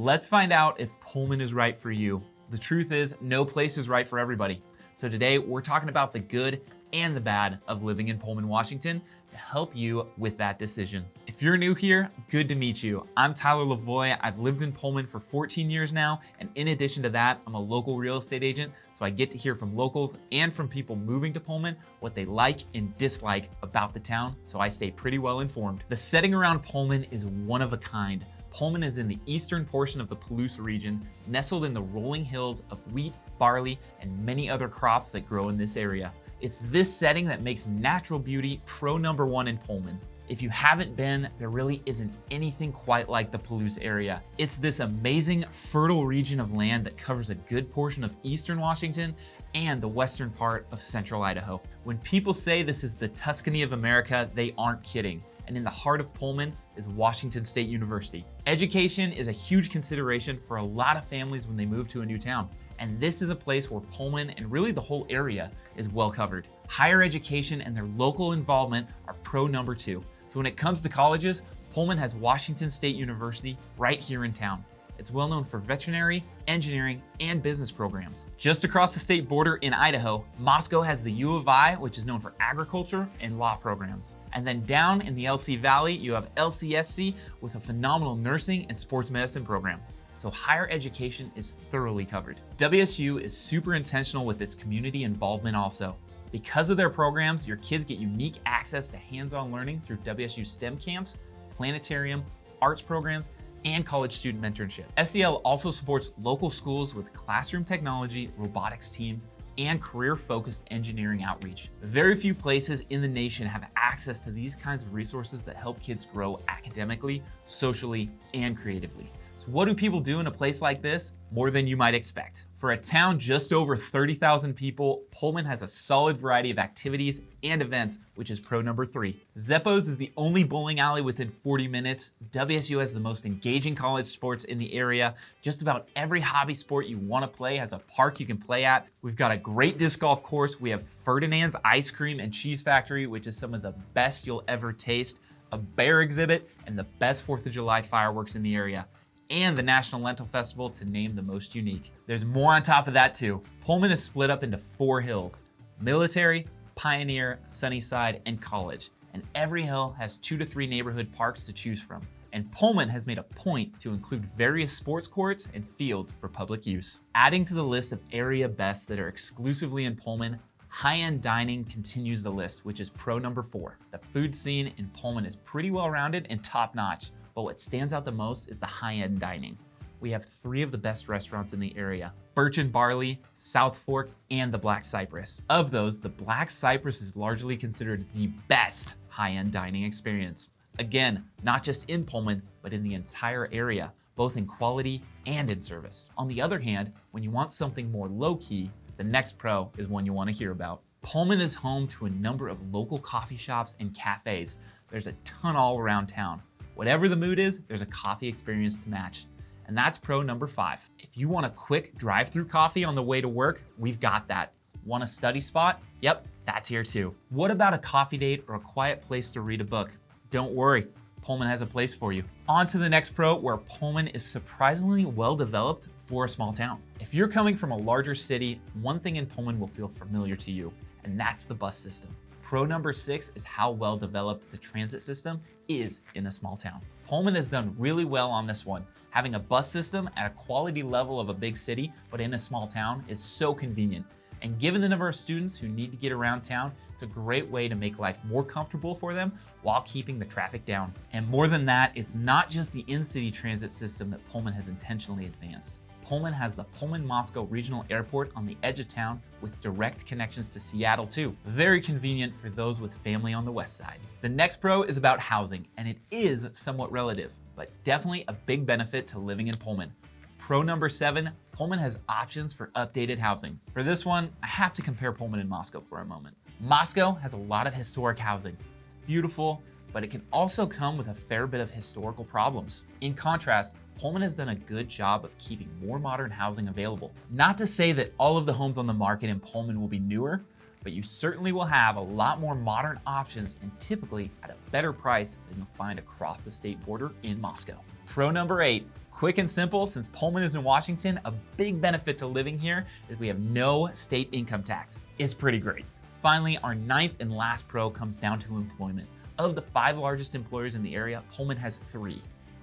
Let's find out if Pullman is right for you. The truth is, no place is right for everybody. So today we're talking about the good and the bad of living in Pullman, Washington to help you with that decision. If you're new here, good to meet you. I'm Tyler Lavoie. I've lived in Pullman for 14 years now, and in addition to that, I'm a local real estate agent, so I get to hear from locals and from people moving to Pullman what they like and dislike about the town, so I stay pretty well informed. The setting around Pullman is one of a kind. Pullman is in the eastern portion of the Palouse region, nestled in the rolling hills of wheat, barley, and many other crops that grow in this area. It's this setting that makes natural beauty pro number one in Pullman. If you haven't been, there really isn't anything quite like the Palouse area. It's this amazing, fertile region of land that covers a good portion of eastern Washington and the western part of central Idaho. When people say this is the Tuscany of America, they aren't kidding. And in the heart of Pullman is Washington State University. Education is a huge consideration for a lot of families when they move to a new town. And this is a place where Pullman and really the whole area is well covered. Higher education and their local involvement are pro number two. So when it comes to colleges, Pullman has Washington State University right here in town. It's well known for veterinary, engineering, and business programs. Just across the state border in Idaho, Moscow has the U of I, which is known for agriculture and law programs. And then down in the LC Valley, you have LCSC with a phenomenal nursing and sports medicine program. So higher education is thoroughly covered. WSU is super intentional with its community involvement also. Because of their programs, your kids get unique access to hands-on learning through WSU STEM camps, planetarium, arts programs, and college student mentorship. SEL also supports local schools with classroom technology, robotics teams, and career-focused engineering outreach. Very few places in the nation have access to these kinds of resources that help kids grow academically, socially, and creatively. So what do people do in a place like this? More than you might expect. For a town just over 30,000 people, Pullman has a solid variety of activities and events, which is pro number three. Zeppo's is the only bowling alley within 40 minutes. WSU has the most engaging college sports in the area. Just about every hobby sport you want to play has a park you can play at. We've got a great disc golf course. We have Ferdinand's Ice Cream and Cheese Factory, which is some of the best you'll ever taste, a bear exhibit, and the best 4th of July fireworks in the area, and the National Lentil Festival, to name the most unique. There's more on top of that too. Pullman is split up into 4 hills: Military, Pioneer, Sunnyside, and College. And every hill has 2 to 3 neighborhood parks to choose from. And Pullman has made a point to include various sports courts and fields for public use. Adding to the list of area bests that are exclusively in Pullman, high-end dining continues the list, which is pro number 4. The food scene in Pullman is pretty well-rounded and top-notch. But what stands out the most is the high-end dining. We have 3 of the best restaurants in the area: Birch and Barley, South Fork, and the Black Cypress. Of those, the Black Cypress is largely considered the best high-end dining experience. Again, not just in Pullman, but in the entire area, both in quality and in service. On the other hand, when you want something more low-key, the next pro is one you want to hear about. Pullman is home to a number of local coffee shops and cafes. There's a ton all around town. Whatever the mood is, there's a coffee experience to match. And that's pro number 5. If you want a quick drive-through coffee on the way to work, we've got that. Want a study spot? Yep, that's here too. What about a coffee date or a quiet place to read a book? Don't worry, Pullman has a place for you. On to the next pro, where Pullman is surprisingly well developed for a small town. If you're coming from a larger city, one thing in Pullman will feel familiar to you, and that's the bus system. Pro number 6 is how well developed the transit system is in a small town. Pullman has done really well on this one. Having a bus system at a quality level of a big city, but in a small town, is so convenient. And given the number of students who need to get around town, it's a great way to make life more comfortable for them while keeping the traffic down. And more than that, it's not just the in-city transit system that Pullman has intentionally advanced. Pullman has the Pullman-Moscow Regional Airport on the edge of town with direct connections to Seattle too. Very convenient for those with family on the west side. The next pro is about housing, and it is somewhat relative, but definitely a big benefit to living in Pullman. Pro number 7, Pullman has options for updated housing. For this one, I have to compare Pullman and Moscow for a moment. Moscow has a lot of historic housing. It's beautiful, but it can also come with a fair bit of historical problems. In contrast, Pullman has done a good job of keeping more modern housing available. Not to say that all of the homes on the market in Pullman will be newer, but you certainly will have a lot more modern options, and typically at a better price than you'll find across the state border in Moscow. Pro number 8, Quick and simple, since Pullman is in Washington, a big benefit to living here is we have no state income tax. It's pretty great. Finally, our ninth and last pro comes down to employment. Of the 5 largest employers in the area, Pullman has 3.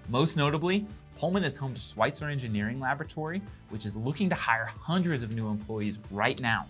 Most notably, Pullman is home to Schweitzer Engineering Laboratory, which is looking to hire hundreds of new employees right now.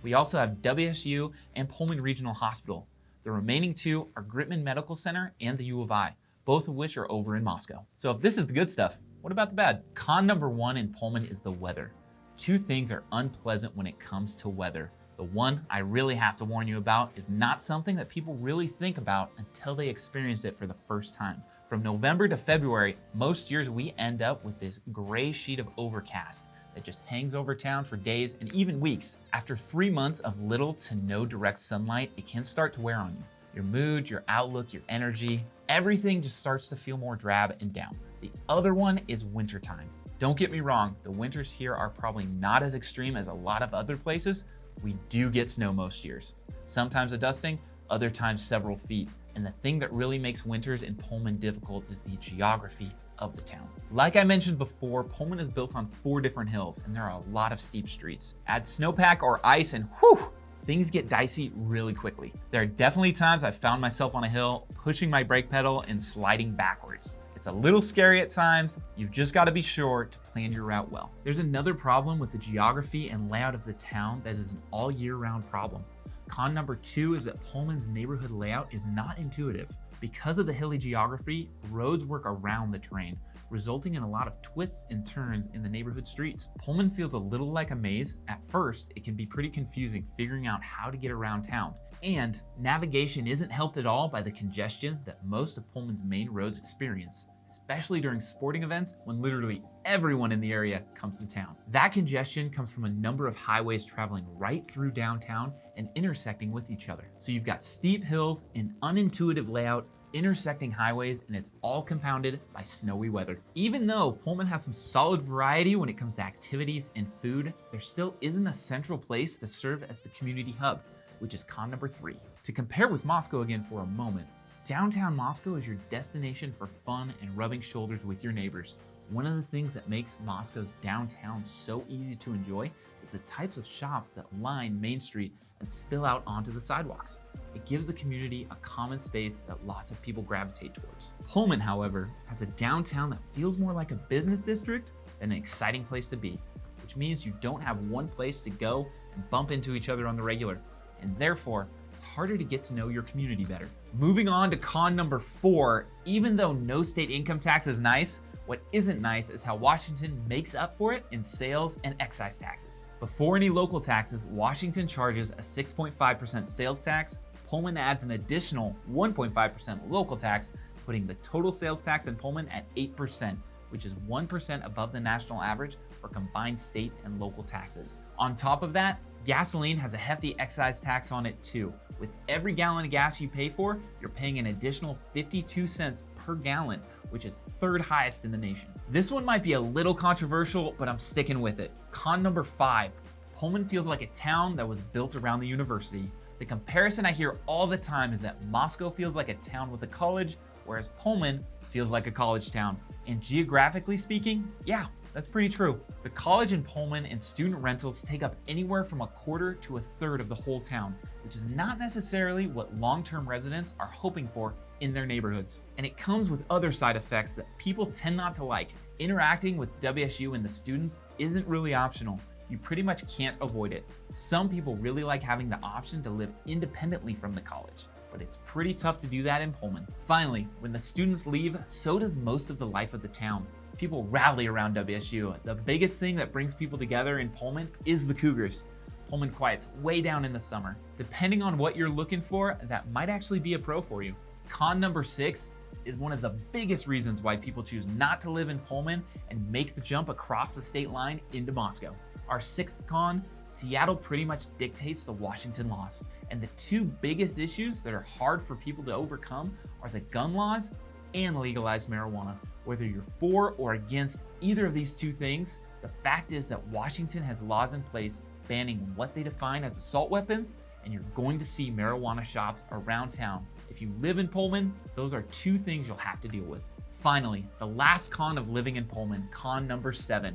We also have WSU and Pullman Regional Hospital. The remaining 2 are Gritman Medical Center and the U of I, both of which are over in Moscow. So if this is the good stuff, what about the bad? Con number 1 in Pullman is the weather. 2 things are unpleasant when it comes to weather. The one I really have to warn you about is not something that people really think about until they experience it for the first time. From November to February, most years we end up with this gray sheet of overcast that just hangs over town for days and even weeks. After 3 months of little to no direct sunlight, it can start to wear on you. Your mood, your outlook, your energy, everything just starts to feel more drab and down. The other one is wintertime. Don't get me wrong, the winters here are probably not as extreme as a lot of other places. We do get snow most years. Sometimes a dusting, other times several feet. And the thing that really makes winters in Pullman difficult is the geography of the town. Like I mentioned before, Pullman is built on 4 different hills and there are a lot of steep streets. Add snowpack or ice and whew, things get dicey really quickly. There are definitely times I've found myself on a hill, pushing my brake pedal and sliding backwards. It's a little scary at times. You've just got to be sure to plan your route well. There's another problem with the geography and layout of the town that is an all year round problem. Con number 2 is that Pullman's neighborhood layout is not intuitive. Because of the hilly geography, roads work around the terrain, resulting in a lot of twists and turns in the neighborhood streets. Pullman feels a little like a maze. At first, it can be pretty confusing figuring out how to get around town. And navigation isn't helped at all by the congestion that most of Pullman's main roads experience, especially during sporting events when literally everyone in the area comes to town. That congestion comes from a number of highways traveling right through downtown and intersecting with each other. So you've got steep hills, an unintuitive layout, intersecting highways, and it's all compounded by snowy weather. Even though Pullman has some solid variety when it comes to activities and food, there still isn't a central place to serve as the community hub, which is con number 3. To compare with Moscow again for a moment, downtown Moscow is your destination for fun and rubbing shoulders with your neighbors. One of the things that makes Moscow's downtown so easy to enjoy is the types of shops that line Main Street and spill out onto the sidewalks. It gives the community a common space that lots of people gravitate towards. Pullman, however, has a downtown that feels more like a business district than an exciting place to be, which means you don't have one place to go and bump into each other on the regular, and therefore, it's harder to get to know your community better. Moving on to con number 4, even though no state income tax is nice, what isn't nice is how Washington makes up for it in sales and excise taxes. Before any local taxes, Washington charges a 6.5% sales tax. Pullman adds an additional 1.5% local tax, putting the total sales tax in Pullman at 8%, which is 1% above the national average for combined state and local taxes. On top of that, gasoline has a hefty excise tax on it too. With every gallon of gas you pay for, you're paying an additional 52 cents per gallon, which is 3rd highest in the nation. This one might be a little controversial, but I'm sticking with it. Con number 5, Pullman feels like a town that was built around the university. The comparison I hear all the time is that Moscow feels like a town with a college, whereas Pullman feels like a college town. And geographically speaking, yeah, that's pretty true. The college in Pullman and student rentals take up anywhere from 1/4 to 1/3 of the whole town, which is not necessarily what long-term residents are hoping for in their neighborhoods. And it comes with other side effects that people tend not to like. Interacting with WSU and the students isn't really optional. You pretty much can't avoid it. Some people really like having the option to live independently from the college, but it's pretty tough to do that in Pullman. Finally, when the students leave, so does most of the life of the town. People rally around WSU. The biggest thing that brings people together in Pullman is the Cougars. Pullman quiets way down in the summer. Depending on what you're looking for, that might actually be a pro for you. Con number 6 is one of the biggest reasons why people choose not to live in Pullman and make the jump across the state line into Moscow. Our 6th con, Seattle pretty much dictates the Washington laws. And the 2 biggest issues that are hard for people to overcome are the gun laws and legalized marijuana. Whether you're for or against either of these 2 things, the fact is that Washington has laws in place banning what they define as assault weapons, and you're going to see marijuana shops around town. If you live in Pullman, those are 2 things you'll have to deal with. Finally, the last con of living in Pullman, con number 7.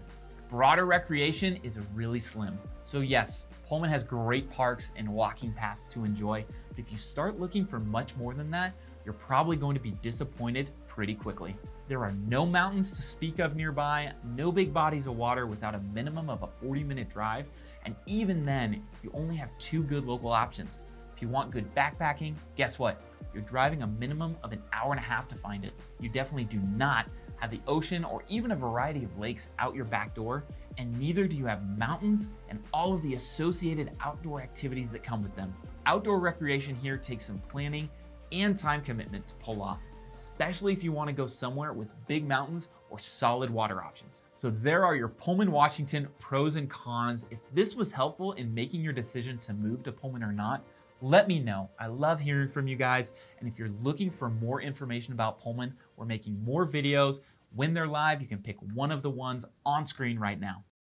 Broader recreation is really slim. So yes, Pullman has great parks and walking paths to enjoy, but if you start looking for much more than that, you're probably going to be disappointed pretty quickly. There are no mountains to speak of nearby, no big bodies of water without a minimum of a 40-minute drive, and even then, you only have 2 good local options. If you want good backpacking, guess what? You're driving a minimum of an hour and a half to find it. You definitely do not have the ocean or even a variety of lakes out your back door, and neither do you have mountains and all of the associated outdoor activities that come with them. Outdoor recreation here takes some planning and time commitment to pull off, especially if you want to go somewhere with big mountains or solid water options. So there are your Pullman Washington pros and cons. If this was helpful in making your decision to move to Pullman or not, let me know. I love hearing from you guys. And if you're looking for more information about Pullman, we're making more videos. When they're live, you can pick one of the ones on screen right now.